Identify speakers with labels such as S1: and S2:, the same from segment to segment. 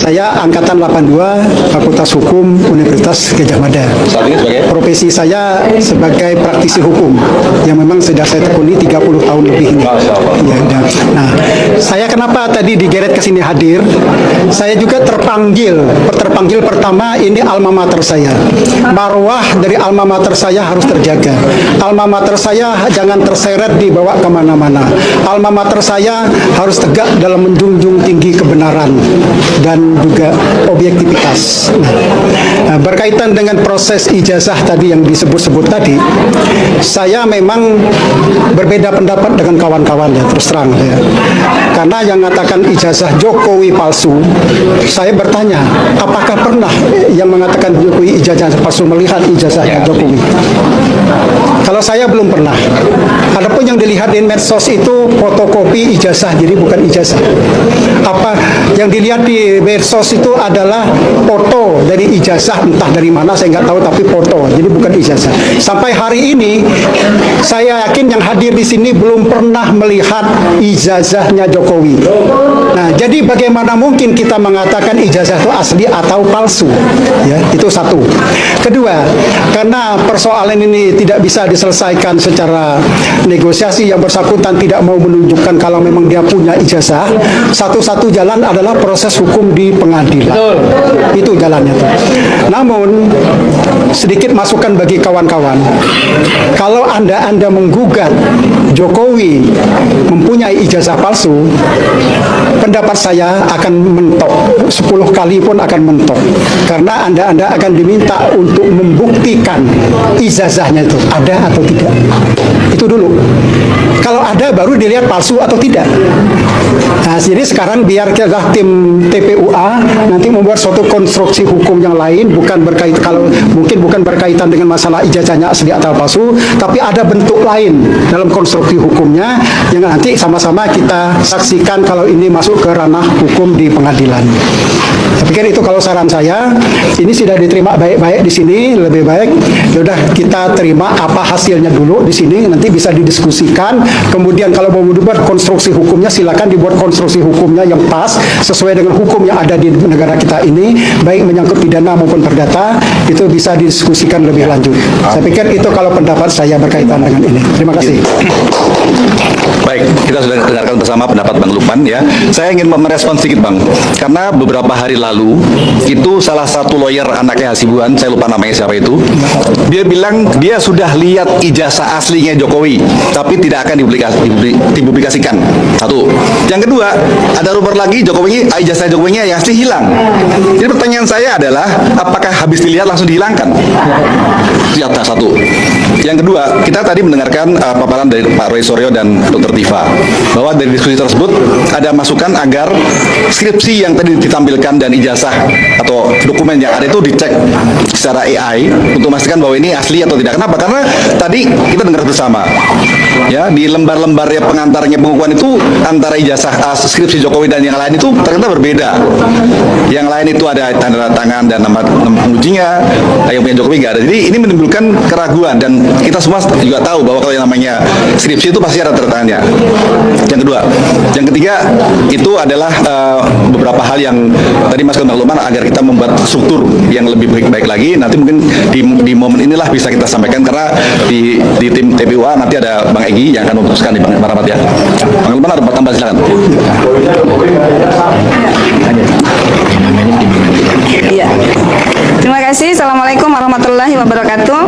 S1: Saya angkatan 82 Fakultas Hukum Universitas Gadjah Mada.
S2: Saat ini sebagai
S1: Profesi saya sebagai praktisi hukum yang memang sudah saya tekuni 30 tahun lebih ini. Ya, ya. Nah, saya kenapa tadi digeret ke sini hadir? Saya juga terpanggil pertama ini alma mater saya. Marwah dari alma mater saya harus terjaga. Alma mater saya jangan terseret dibawa kemana-mana. Alma mater saya harus tegak dalam menjunjung tinggi kebenaran dan juga objektivitas. Nah, berkaitan dengan proses ijazah tadi yang disebut-sebut tadi, saya memang berbeda pendapat dengan kawan-kawan ya, terus terang ya. Karena yang mengatakan ijazah Jokowi palsu, saya bertanya, apakah pernah yang mengatakan Jokowi ijazah palsu melihat ijazahnya Jokowi? Kalau saya belum pernah. Adapun yang dilihat di medsos itu fotokopi ijazah, jadi bukan ijazah. Apa yang dilihat di medsos itu adalah foto dari ijazah, entah dari mana saya nggak tahu, tapi foto, jadi bukan ijazah. Sampai hari ini saya yakin yang hadir di sini belum pernah melihat ijazahnya Jokowi. Nah, jadi bagaimana mungkin kita mengatakan ijazah itu asli atau palsu? Ya, itu satu. Kedua, karena persoalan ini tidak bisa diselesaikan secara negosiasi, yang bersangkutan tidak mau menunjukkan kalau memang dia punya ijazah, satu-satu jalan adalah proses hukum di pengadilan. Itu jalannya tuh. Namun sedikit masukan bagi kawan-kawan, kalau anda menggugat Jokowi mempunyai ijazah palsu, pendapat saya akan mentok, 10 kali pun akan mentok, karena anda akan diminta untuk membuktikan ijazahnya itu ada atau tidak. Itu dulu. Kalau ada baru dilihat palsu atau tidak. Nah, jadi sekarang biar kita tim TPUA nanti membuat suatu konstruksi hukum yang lain, bukan berkaitan dengan masalah ijazahnya asli atau palsu, tapi ada bentuk lain dalam konstruksi hukumnya yang nanti sama-sama kita saksikan kalau ini masuk ke ranah hukum di pengadilan. Saya pikir itu kalau saran saya. Ini sudah diterima baik-baik di sini, lebih baik sudah kita terima apa hasilnya dulu di sini, nanti bisa didiskusikan. Kemudian kalau mau dibuat konstruksi hukumnya, silakan dibuat konstruksi hukumnya yang pas sesuai dengan hukum yang ada di negara kita ini, baik menyangkut pidana maupun perdata, itu bisa didiskusikan lebih lanjut. Saya pikir itu kalau pendapat saya berkaitan dengan ini. Terima kasih.
S2: Baik, kita sudah dengarkan bersama pendapat Bang Lukman ya. Saya ingin merespon sedikit Bang, karena beberapa hari lalu itu salah satu lawyer anaknya Hasibuan, saya lupa namanya siapa itu, dia bilang dia sudah lihat ijazah aslinya Jokowi, tapi tidak akan dipublikasikan. Satu. Yang kedua, ada rumor lagi ijazah Jokowinya yang asli hilang. Jadi pertanyaan saya adalah, apakah habis dilihat langsung dihilangkan? Itu satu. Yang kedua, kita tadi mendengarkan paparan dari Pak Roy Suryo dan Dr. Tifa, bahwa dari diskusi tersebut ada masukan agar skripsi yang tadi ditampilkan dan ijazah atau dokumen yang ada itu dicek secara AI untuk memastikan bahwa ini asli atau tidak. Kenapa? Karena tadi kita dengar bersama ya, di lembar-lembar pengantarnya pengukuhan itu antara ijazah skripsi Jokowi dan yang lain itu ternyata berbeda. Yang lain itu ada tanda tangan dan nama pengujinya, yang punya Jokowi nggak ada. Jadi ini menimbulkan keraguan, dan kita semua juga tahu bahwa kalau yang namanya skripsi itu pasti ada tanda tangannya. Yang kedua, yang ketiga itu adalah beberapa hal yang tadi Mas Bang Lukman, agar kita membuat struktur yang lebih baik lagi. Nanti mungkin di momen inilah bisa kita sampaikan, karena di tim TPUA nanti ada Bang Egy yang akan memutuskan di Bang Rahmat ya. Bang Lukman ada tambah, silakan.
S3: Iya. Terima kasih. Assalamualaikum warahmatullahi wabarakatuh.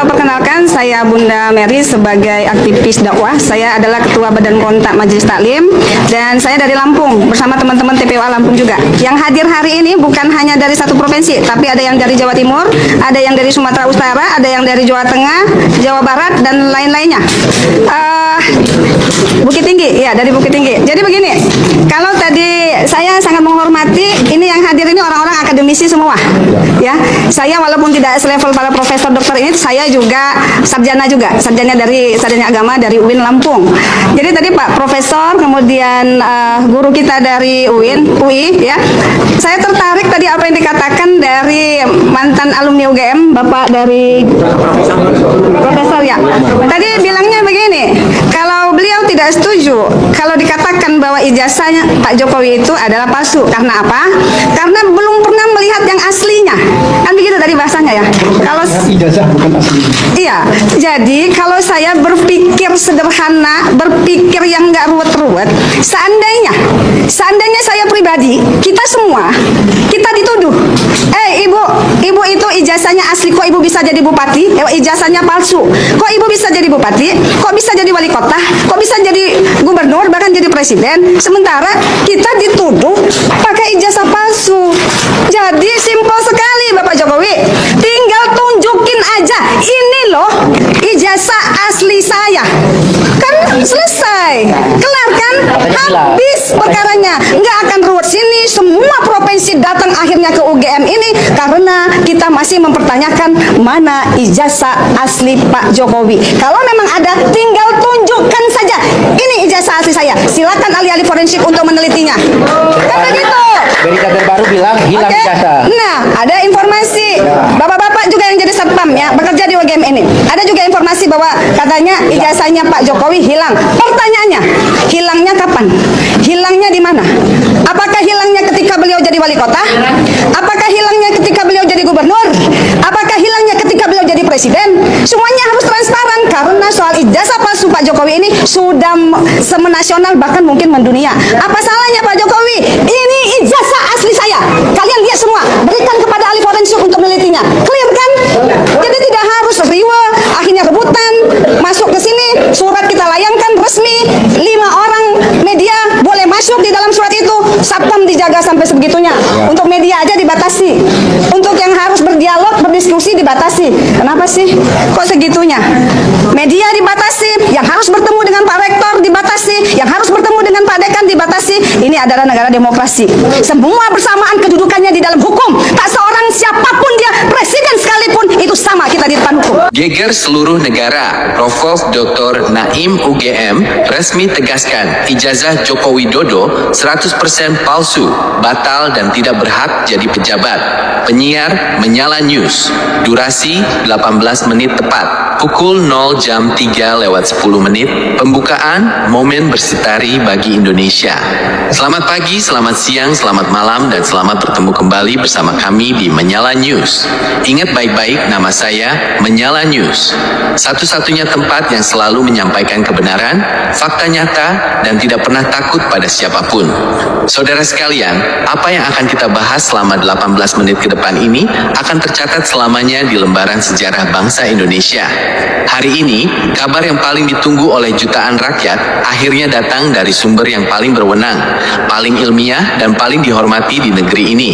S3: Perkenalkan, saya Bunda Mary sebagai aktivis dakwah. Saya adalah Ketua Badan Kontak Majelis Taklim, dan saya dari Lampung bersama teman-teman TPUA Lampung juga. Yang hadir hari ini bukan hanya dari satu provinsi, tapi ada yang dari Jawa Timur, ada yang dari Sumatera Utara, ada yang dari Jawa Tengah, Jawa Barat, dan lain-lainnya. Bukit Tinggi, ya, dari Bukit Tinggi. Jadi begini, kalau tadi saya sangat menghormati, ini yang hadir ini orang-orang akademisi semua, ya. Saya walaupun tidak selevel para profesor dokter ini, saya juga sarjana sarjana agama dari UIN Lampung. Jadi tadi Pak Profesor, kemudian guru kita dari UI, ya. Saya tertarik tadi apa yang dikatakan dari mantan alumni UGM, Bapak dari Profesor ya. Tadi bilangnya begini, kalau beliau tidak setuju kalau dikatakan bahwa ijazahnya Pak Jokowi itu adalah palsu. Karena apa? Karena belum pernah melihat yang aslinya. Kan begitu tadi bahasanya ya. Kalau
S1: Ijazah bukan asli.
S3: iya, jadi kalau saya berpikir sederhana, berpikir yang nggak ruwet-ruwet, seandainya saya pribadi, kita semua, kita dituduh, ibu itu ijazahnya asli, kok ibu bisa jadi bupati? Ijazahnya palsu. Kok ibu bisa jadi bupati? Kok bisa jadi wali kota? Kok bisa jadi gubernur, bahkan jadi presiden? Sementara kita dituduh pakai ijazah palsu. Jadi simpel sekali Bapak Jokowi, tinggal tunjukin aja, ini loh ijazah asli saya. Kan selesai, kelar kan? Habis perkaranya, nggak akan ruwet sini. Semua provinsi datang akhirnya ke UGM ini karena kita masih mempertanyakan mana ijazah asli Pak Jokowi. Kalau memang ada, tinggal tunjukkan saja, ini ijazah asli saya. Silakan ahli-ahli forensik untuk menelitinya. Kan begitu.
S4: Berita terbaru bilang hilang
S3: Oke.
S4: ijazah.
S3: Nah, ada informasi bapak-bapak juga yang jadi satpam ya, bekerja di UGM ini. Ada juga informasi bahwa katanya ijazahnya Pak Jokowi hilang. Pertanyaannya, hilangnya kapan? Hilangnya di mana? Apakah hilangnya ketika beliau jadi wali kota? Apakah hilangnya ketika beliau jadi gubernur? Apakah hilangnya ketika beliau jadi presiden? Semuanya harus transparan karena soal ijazah palsu Pak Jokowi ini sudah semenasional, bahkan mungkin mendunia. Apa salahnya Pak Jokowi? Ini ijazah asli saya. Kalian lihat semua, berikan kepada ahli forensik untuk menelitinya. Clear kan? Jadi tidak harus riwa, akhirnya rebutan masuk ke sini, surat kita layangkan resmi, 5 orang media boleh masuk di dalam surat itu. Satpam dijaga sampai sebegitunya. Untuk media aja dibatasi. Untuk yang harus berdialog, berdiskusi dibatasi. Kenapa sih? Kok segitunya? Media dibatasi, yang harus bertemu dengan Pak Rektor dibatasi, yang harus bertemu dengan Pak Dekan dibatasi. Ini adalah negara demokrasi. Semua bersamaan kedudukannya di dalam hukum. Tak seorang siapapun dia, presiden sekalipun, itu sama kita di depan hukum.
S5: Geger seluruh negara, Prof. Dr. Naim UGM resmi tegaskan ijazah Joko Widodo 100% palsu, batal dan tidak berhak jadi pejabat. Penyiar Menyala News, durasi 18 menit tepat, pukul 0 jam 3:10. Pembukaan momen bersitari bagi Indonesia. Selamat pagi, selamat siang, selamat malam, dan selamat bertemu kembali bersama kami di Menyala News. Ingat baik-baik, nama saya Menyala News. Satu-satunya tempat yang selalu menyampaikan kebenaran, fakta nyata, dan tidak pernah takut pada siapapun. Saudara sekalian, apa yang akan kita bahas selama 18 menit ke depan ini akan tercatat selamanya di lembaran sejarah bangsa Indonesia. Hari ini, kabar yang paling ditunggu oleh jutaan rakyat akhirnya datang dari sumber yang paling berwenang, paling ilmiah, dan paling dihormati di negeri ini.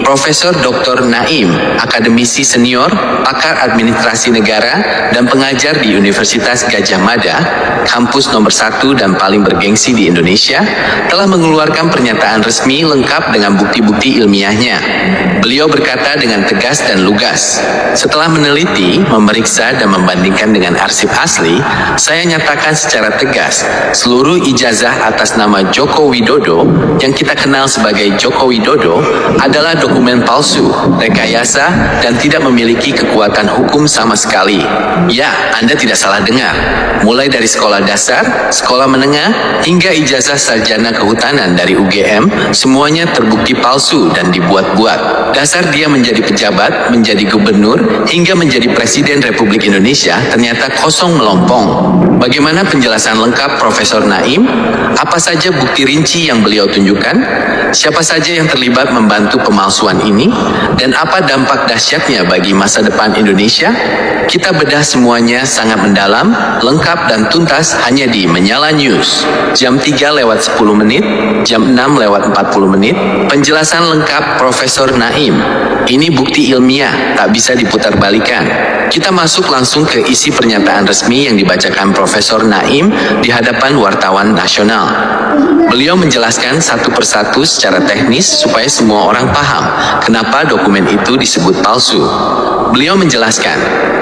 S5: Profesor Dr. Naim, akademisi senior, pakar administrasi negara, dan pengajar di Universitas Gadjah Mada, kampus nomor 1 dan paling bergengsi di Indonesia, telah mengeluarkan pernyataan resmi lengkap dengan bukti-bukti ilmiahnya. Beliau berkata dengan tegas dan lugas, setelah meneliti, memeriksa, dan membandingkan dengan arsip asli, saya nyatakan secara tegas, seluruh ijazah atas nama Joko Widodo, yang kita kenal sebagai Joko Widodo, adalah dokumen palsu, rekayasa, dan tidak memiliki kekuatan hukum sama sekali. Ya, Anda tidak salah dengar. Mulai dari sekolah dasar, sekolah menengah, hingga ijazah sarjana kehutanan dari UGM, semuanya terbukti palsu dan dibuat-buat. Dasar dia menjadi pejabat, menjadi gubernur, hingga menjadi Presiden Republik Indonesia ternyata kosong melompong. Bagaimana penjelasan lengkap Profesor Naim? Apa saja bukti rinci yang beliau tunjukkan? Siapa saja yang terlibat membantu pemalsuan ini? Dan apa dampak dahsyatnya bagi masa depan Indonesia? Kita bedah semuanya sangat mendalam, lengkap dan tuntas hanya di Menyala News. Jam 3:10, jam 6:40. Penjelasan lengkap Profesor Naim. Ini bukti ilmiah, tak bisa diputarbalikan. Kita masuk langsung ke isi pernyataan resmi yang dibacakan Profesor Naim di hadapan wartawan nasional. Beliau menjelaskan satu persatu secara teknis supaya semua orang paham kenapa dokumen itu disebut palsu. Beliau menjelaskan,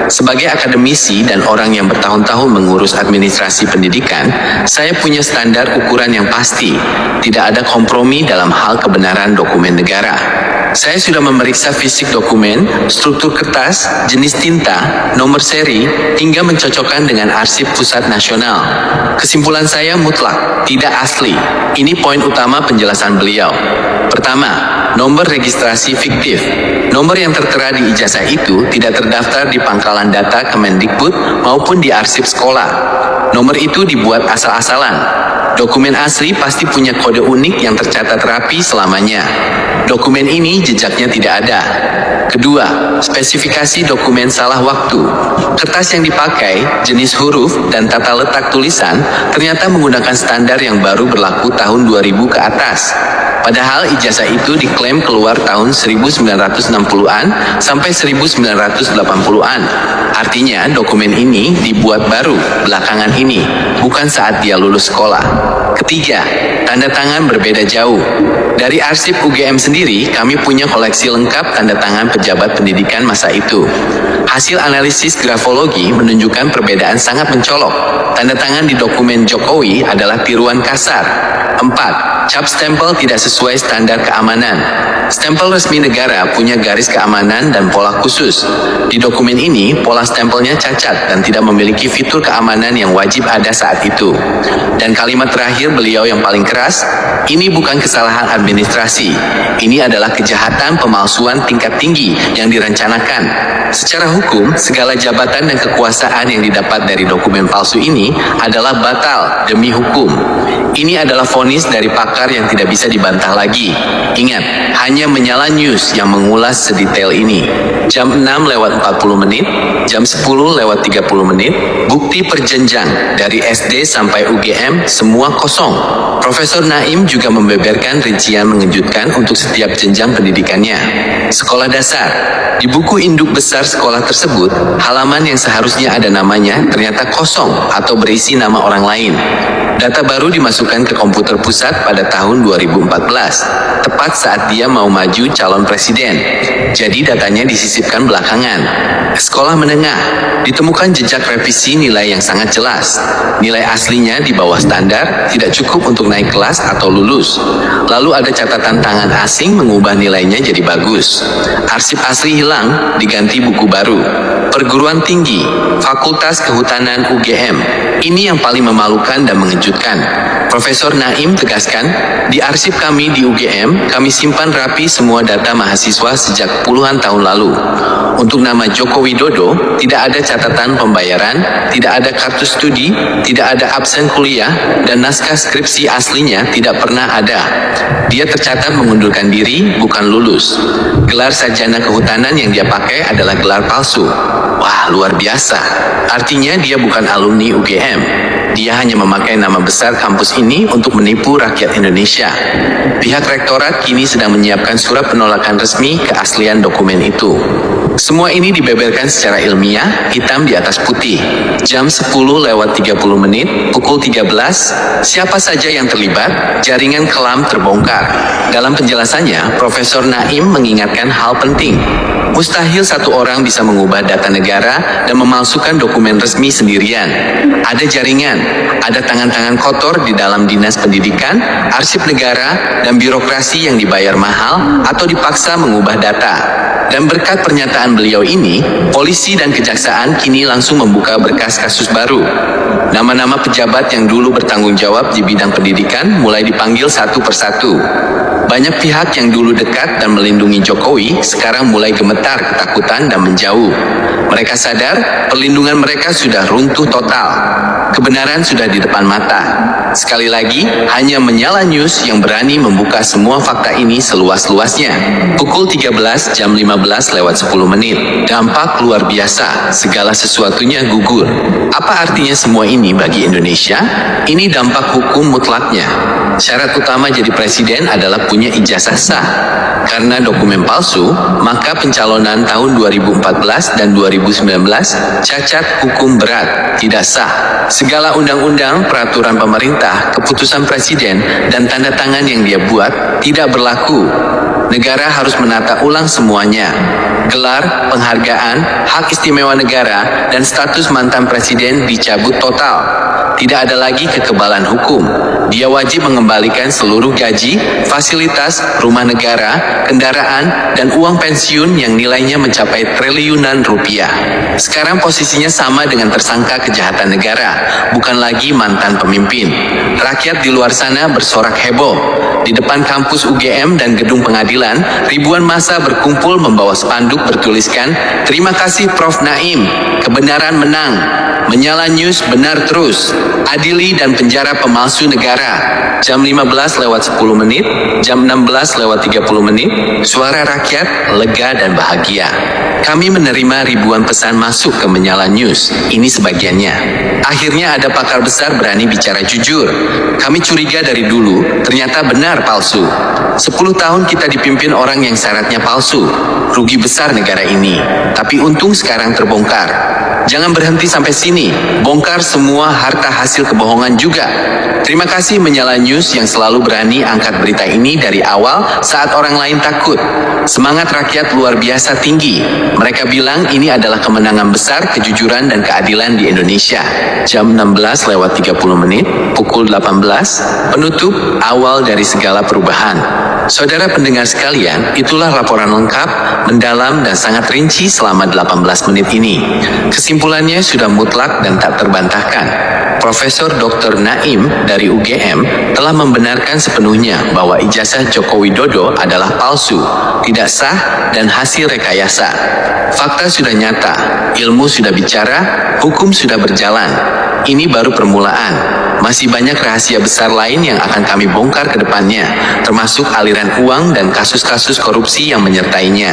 S5: sebagai akademisi dan orang yang bertahun-tahun mengurus administrasi pendidikan, saya punya standar ukuran yang pasti. Tidak ada kompromi dalam hal kebenaran dokumen negara. Saya sudah memeriksa fisik dokumen, struktur kertas, jenis tinta, nomor seri, hingga mencocokkan dengan arsip pusat nasional. Kesimpulan saya mutlak, tidak asli. Ini poin utama penjelasan beliau. Pertama, nomor registrasi fiktif. Nomor yang tertera di ijazah itu tidak terdaftar di pangkalan data Kemendikbud maupun di arsip sekolah. Nomor itu dibuat asal-asalan. Dokumen asli pasti punya kode unik yang tercatat rapi selamanya. Dokumen ini jejaknya tidak ada. Kedua, spesifikasi dokumen salah waktu. Kertas yang dipakai, jenis huruf, dan tata letak tulisan ternyata menggunakan standar yang baru berlaku tahun 2000 ke atas. Padahal ijazah itu diklaim keluar tahun 1960-an sampai 1980-an. Artinya dokumen ini dibuat baru belakangan ini, bukan saat dia lulus sekolah. Ketiga, tanda tangan berbeda jauh. Dari arsip UGM sendiri, kami punya koleksi lengkap tanda tangan pejabat pendidikan masa itu. Hasil analisis grafologi menunjukkan perbedaan sangat mencolok. Tanda tangan di dokumen Jokowi adalah tiruan kasar. 4. Cap stempel tidak sesuai standar keamanan. Stempel resmi negara punya garis keamanan dan pola khusus. Di dokumen ini, pola stempelnya cacat dan tidak memiliki fitur keamanan yang wajib ada saat itu. Dan kalimat terakhir beliau yang paling keras, ini bukan kesalahan administrasi. Ini adalah kejahatan pemalsuan tingkat tinggi yang direncanakan. Secara hukum, segala jabatan dan kekuasaan yang didapat dari dokumen palsu ini adalah batal demi hukum. Ini adalah vonis dari pakar yang tidak bisa dibantah lagi. Ingat, hanya Menyala News yang mengulas sedetail ini. Jam 6:40, jam 10:30, bukti perjenjang dari SD sampai UGM semua kosong. Profesor Naim juga membeberkan rincian mengejutkan untuk setiap jenjang pendidikannya. Sekolah dasar, di buku induk besar sekolah tersebut, halaman yang seharusnya ada namanya ternyata kosong atau berisi nama orang lain. Data baru dimasukkan ke komputer pusat pada tahun 2014, tepat saat dia mau maju calon presiden. Jadi datanya disisipkan belakangan. Sekolah menengah, ditemukan jejak revisi nilai yang sangat jelas. Nilai aslinya di bawah standar, tidak cukup untuk naik kelas atau lulus. Lalu ada catatan tangan asing mengubah nilainya jadi bagus. Arsip asli hilang, diganti buku baru. Perguruan tinggi, Fakultas Kehutanan UGM. Ini yang paling memalukan dan mengejutkan. Profesor Naim tegaskan, di arsip kami di UGM, kami simpan rapi semua data mahasiswa sejak puluhan tahun lalu. Untuk nama Joko Widodo, tidak ada catatan pembayaran, tidak ada kartu studi, tidak ada absen kuliah, dan naskah skripsi aslinya tidak pernah ada. Dia tercatat mengundurkan diri, bukan lulus. Gelar sarjana kehutanan yang dia pakai adalah gelar palsu. Wah, luar biasa. Artinya dia bukan alumni UGM. Dia hanya memakai nama besar kampus ini untuk menipu rakyat Indonesia. Pihak rektorat kini sedang menyiapkan surat penolakan resmi keaslian dokumen itu. Semua ini dibeberkan secara ilmiah, hitam di atas putih. Jam 10:30, pukul 13, siapa saja yang terlibat, jaringan kelam terbongkar. Dalam penjelasannya, Profesor Naim mengingatkan hal penting. Mustahil satu orang bisa mengubah data negara dan memalsukan dokumen resmi sendirian. Ada jaringan, ada tangan-tangan kotor di dalam dinas pendidikan, arsip negara, dan birokrasi yang dibayar mahal atau dipaksa mengubah data. Dan berkat pernyataan beliau ini, polisi dan kejaksaan kini langsung membuka berkas kasus baru. Nama-nama pejabat yang dulu bertanggung jawab di bidang pendidikan mulai dipanggil satu persatu. Banyak pihak yang dulu dekat dan melindungi Jokowi sekarang mulai gemetar ketakutan dan menjauh. Mereka sadar perlindungan mereka sudah runtuh total. Kebenaran sudah di depan mata. Sekali lagi, hanya Menyala News yang berani membuka semua fakta ini seluas-luasnya. Pukul 13 jam 15:10. Dampak luar biasa, segala sesuatunya gugur. Apa artinya semua ini bagi Indonesia? Ini dampak hukum mutlaknya. Syarat utama jadi presiden adalah punya ijazah sah. Karena dokumen palsu, maka pencalonan tahun 2014 dan 2019 cacat hukum berat, tidak sah. Segala undang-undang, peraturan pemerintah, keputusan presiden, dan tanda tangan yang dia buat tidak berlaku. Negara harus menata ulang semuanya. Gelar, penghargaan, hak istimewa negara, dan status mantan presiden dicabut total. Tidak ada lagi kekebalan hukum. Dia wajib mengembalikan seluruh gaji, fasilitas, rumah negara, kendaraan, dan uang pensiun yang nilainya mencapai triliunan rupiah. Sekarang posisinya sama dengan tersangka kejahatan negara, bukan lagi mantan pemimpin. Rakyat di luar sana bersorak heboh. Di depan kampus UGM dan gedung pengadilan, ribuan massa berkumpul membawa spanduk bertuliskan, "Terima kasih Prof. Naim, kebenaran menang. Menyala News benar terus. Adili dan penjara pemalsu negara." Jam 15:10, jam 16:30, suara rakyat lega dan bahagia. Kami menerima ribuan pesan masuk ke Menyala News. Ini sebagiannya. Akhirnya ada pakar besar berani bicara jujur. Kami curiga dari dulu, ternyata benar palsu. 10 tahun kita dipimpin orang yang syaratnya palsu. Rugi besar negara ini. Tapi untung sekarang terbongkar. Jangan berhenti sampai sini. Bongkar semua harta hasil kebohongan juga. Terima kasih Menyala News yang selalu berani angkat berita ini dari awal saat orang lain takut. Semangat rakyat luar biasa tinggi. Mereka bilang ini adalah kemenangan besar kejujuran dan keadilan di Indonesia. Jam 16:30, pukul 18, penutup awal dari segala perubahan. Saudara pendengar sekalian, itulah laporan lengkap, mendalam dan sangat rinci selama 18 menit ini. Kesimpulannya sudah mutlak dan tak terbantahkan. Profesor Dr. Naim dari UGM telah membenarkan sepenuhnya bahwa ijazah Joko Widodo adalah palsu, tidak sah dan hasil rekayasa. Fakta sudah nyata, ilmu sudah bicara, hukum sudah berjalan. Ini baru permulaan. Masih banyak rahasia besar lain yang akan kami bongkar ke depannya, termasuk aliran uang dan kasus-kasus korupsi yang menyertainya.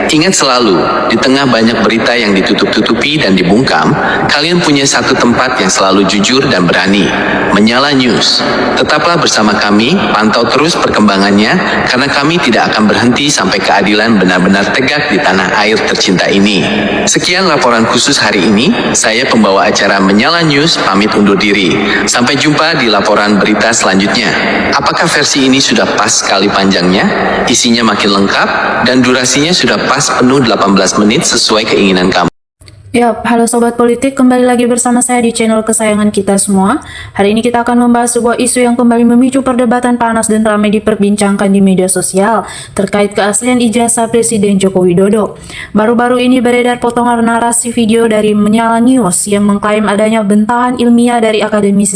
S5: Ingat selalu, di tengah banyak berita yang ditutup-tutupi dan dibungkam, kalian punya satu tempat yang selalu jujur dan berani. Menyala News. Tetaplah bersama kami, pantau terus perkembangannya, karena kami tidak akan berhenti sampai keadilan benar-benar tegak di tanah air tercinta ini. Sekian laporan khusus hari ini, saya pembawa acara Menyala News pamit undur diri. Sampai jumpa di laporan berita selanjutnya. Apakah versi ini sudah pas sekali panjangnya, isinya makin lengkap, dan durasinya sudah pas penuh 18 menit sesuai keinginan kamu?
S6: Yap, halo Sobat Politik, kembali lagi bersama saya di channel kesayangan kita semua. Hari ini kita akan membahas sebuah isu yang kembali memicu perdebatan panas dan ramai diperbincangkan di media sosial terkait keaslian ijazah Presiden Joko Widodo. Baru-baru ini beredar potongan narasi video dari Menyala News yang mengklaim adanya bentahan ilmiah dari akademisi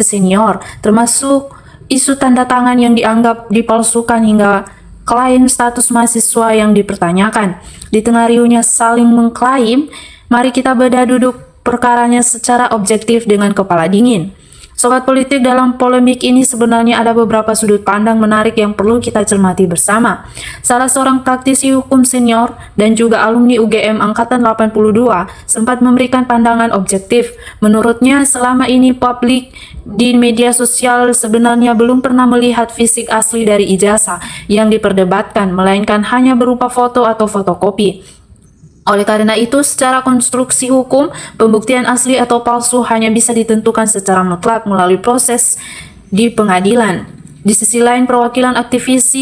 S6: senior, termasuk isu tanda tangan yang dianggap dipalsukan hingga klaim status mahasiswa yang dipertanyakan. Di tengah riuhnya saling mengklaim, mari kita bedah duduk perkaranya secara objektif dengan kepala dingin. Sobat Politik, dalam polemik ini sebenarnya ada beberapa sudut pandang menarik yang perlu kita cermati bersama. Salah seorang praktisi hukum senior dan juga alumni UGM Angkatan 82 sempat memberikan pandangan objektif. Menurutnya, selama ini publik di media sosial sebenarnya belum pernah melihat fisik asli dari ijazah yang diperdebatkan, melainkan hanya berupa foto atau fotokopi. Oleh karena itu, secara konstruksi hukum, pembuktian asli atau palsu hanya bisa ditentukan secara mutlak melalui proses di pengadilan. Di sisi lain, perwakilan aktivis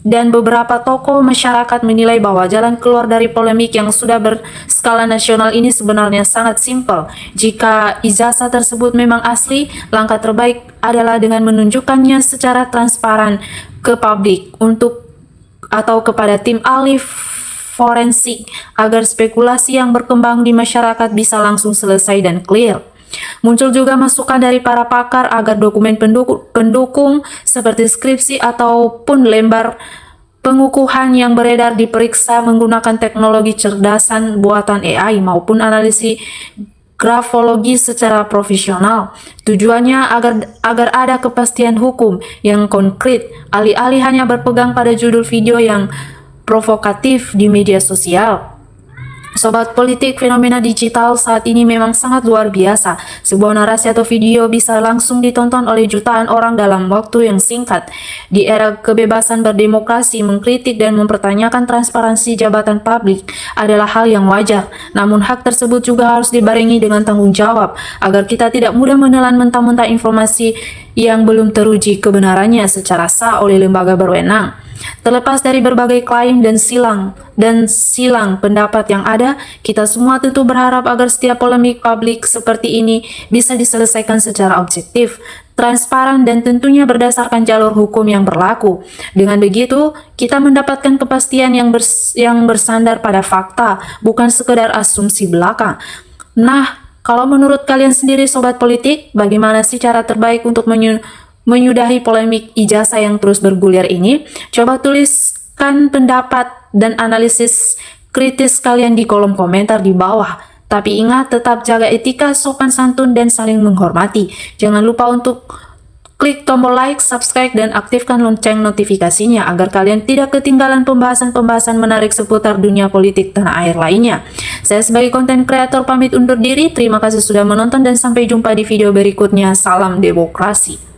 S6: dan beberapa tokoh masyarakat menilai bahwa jalan keluar dari polemik yang sudah berskala nasional ini sebenarnya sangat simpel. Jika ijazah tersebut memang asli, langkah terbaik adalah dengan menunjukkannya secara transparan ke publik atau kepada tim ahli forensik agar spekulasi yang berkembang di masyarakat bisa langsung selesai dan clear. Muncul juga masukan dari para pakar agar dokumen pendukung seperti skripsi ataupun lembar pengukuhan yang beredar diperiksa menggunakan teknologi cerdasan buatan AI maupun analisis grafologi secara profesional. Tujuannya agar ada kepastian hukum yang konkret, alih-alih hanya berpegang pada judul video yang provokatif di media sosial. Sobat Politik, fenomena digital saat ini memang sangat luar biasa. Sebuah narasi atau video bisa langsung ditonton oleh jutaan orang dalam waktu yang singkat. Di era kebebasan berdemokrasi, mengkritik dan mempertanyakan transparansi jabatan publik adalah hal yang wajar. Namun hak tersebut juga harus dibarengi dengan tanggung jawab agar kita tidak mudah menelan mentah-mentah informasi yang belum teruji kebenarannya secara sah oleh lembaga berwenang. Terlepas dari berbagai klaim dan silang pendapat yang ada, kita semua tentu berharap agar setiap polemik publik seperti ini bisa diselesaikan secara objektif, transparan, dan tentunya berdasarkan jalur hukum yang berlaku. Dengan begitu, kita mendapatkan kepastian yang bersandar pada fakta, bukan sekedar asumsi belaka. Nah, kalau menurut kalian sendiri sobat politik, bagaimana sih cara terbaik untuk menyudahi polemik ijazah yang terus bergulir ini? Coba tuliskan pendapat dan analisis kritis kalian di kolom komentar di bawah. Tapi ingat, tetap jaga etika, sopan santun, dan saling menghormati. Jangan lupa untuk klik tombol like, subscribe, dan aktifkan lonceng notifikasinya agar kalian tidak ketinggalan pembahasan-pembahasan menarik seputar dunia politik tanah air lainnya. Saya sebagai konten kreator pamit undur diri. Terima kasih sudah menonton dan sampai jumpa di video berikutnya. Salam demokrasi.